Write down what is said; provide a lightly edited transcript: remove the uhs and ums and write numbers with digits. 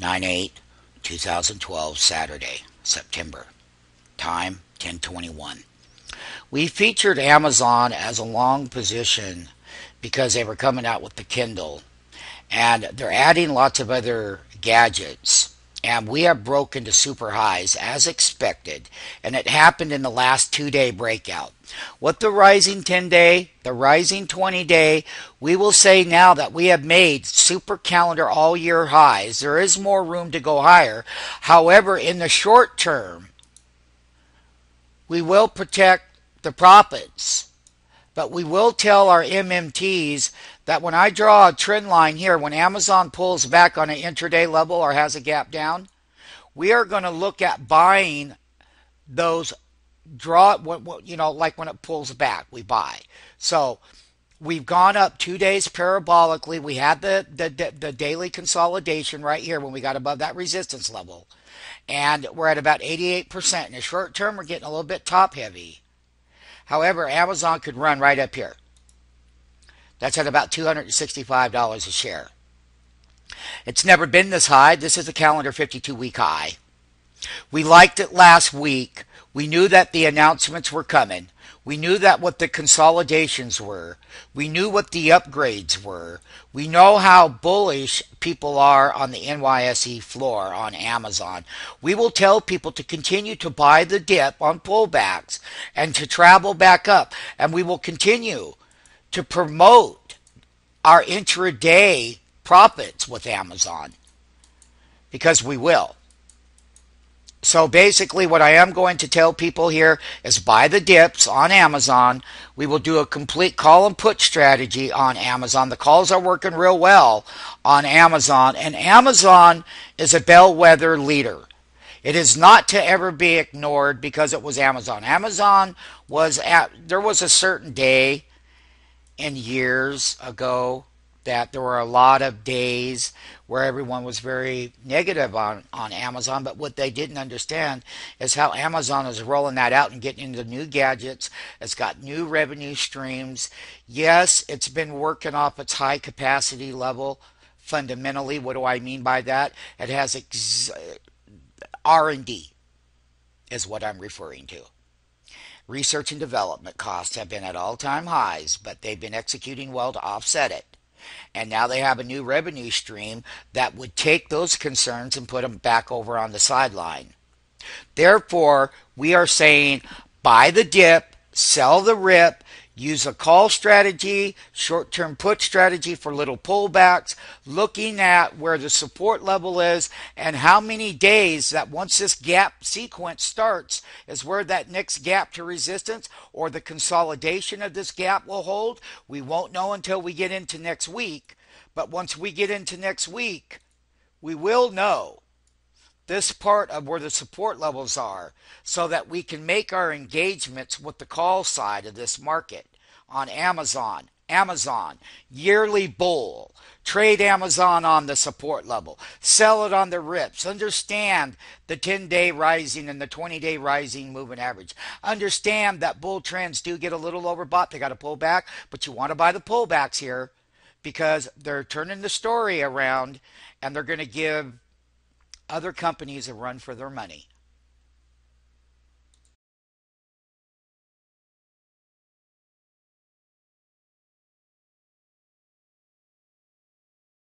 9/8/2012, Saturday, September. Time 10:21. We featured Amazon as a long position because they were coming out with the Kindle, and they're adding lots of other gadgets. And we have broken to super highs as expected, and it happened in the last 2 day breakout. What the rising 10 day, the rising 20 day, we will say now that we have made super calendar all year highs. There is more room to go higher. However, in the short term, we will protect the profits, but we will tell our MMTs that when I draw a trend line here, when Amazon pulls back on an intraday level or has a gap down, we are going to look at buying those like when it pulls back, we buy. So we've gone up 2 days parabolically. We had the daily consolidation right here when we got above that resistance level. And we're at about 88%. In the short term, we're getting a little bit top heavy. However, Amazon could run right up here. That's at about $265 a share. It's never been this high. This is a calendar 52-week high. We liked it last week. We knew that the announcements were coming. We knew that what the consolidations were. We knew what the upgrades were. We know how bullish people are on the NYSE floor on Amazon. We will tell people to continue to buy the dip on pullbacks and to travel back up. And we will continue to promote our intraday profits with Amazon, because we will. So basically what I am going to tell people here is buy the dips on Amazon. We will do a complete call and put strategy on Amazon. The calls are working real well on Amazon, and Amazon is a bellwether leader. It is not to ever be ignored because it was Amazon. There was a certain day in years ago that there were a lot of days where everyone was very negative on Amazon, but what they didn't understand is how Amazon is rolling that out and getting into new gadgets. It's got new revenue streams. Yes, it's been working off its high capacity level. Fundamentally, what do I mean by that? It has R&D is what I'm referring to. Research and development costs have been at all-time highs, but they've been executing well to offset it. And now they have a new revenue stream that would take those concerns and put them back over on the sideline. Therefore, we are saying buy the dip, sell the rip, use a call strategy, short-term put strategy for little pullbacks, looking at where the support level is and how many days that once this gap sequence starts is where that next gap to resistance or the consolidation of this gap will hold. We won't know until we get into next week, but once we get into next week, we will know this part of where the support levels are so that we can make our engagements with the call side of this market on Amazon. Amazon, yearly bull. Trade Amazon on the support level. Sell it on the rips. Understand the 10-day rising and the 20-day rising moving average. Understand that bull trends do get a little overbought. They got to pull back, but you want to buy the pullbacks here because they're turning the story around and they're going to give other companies a run for their money.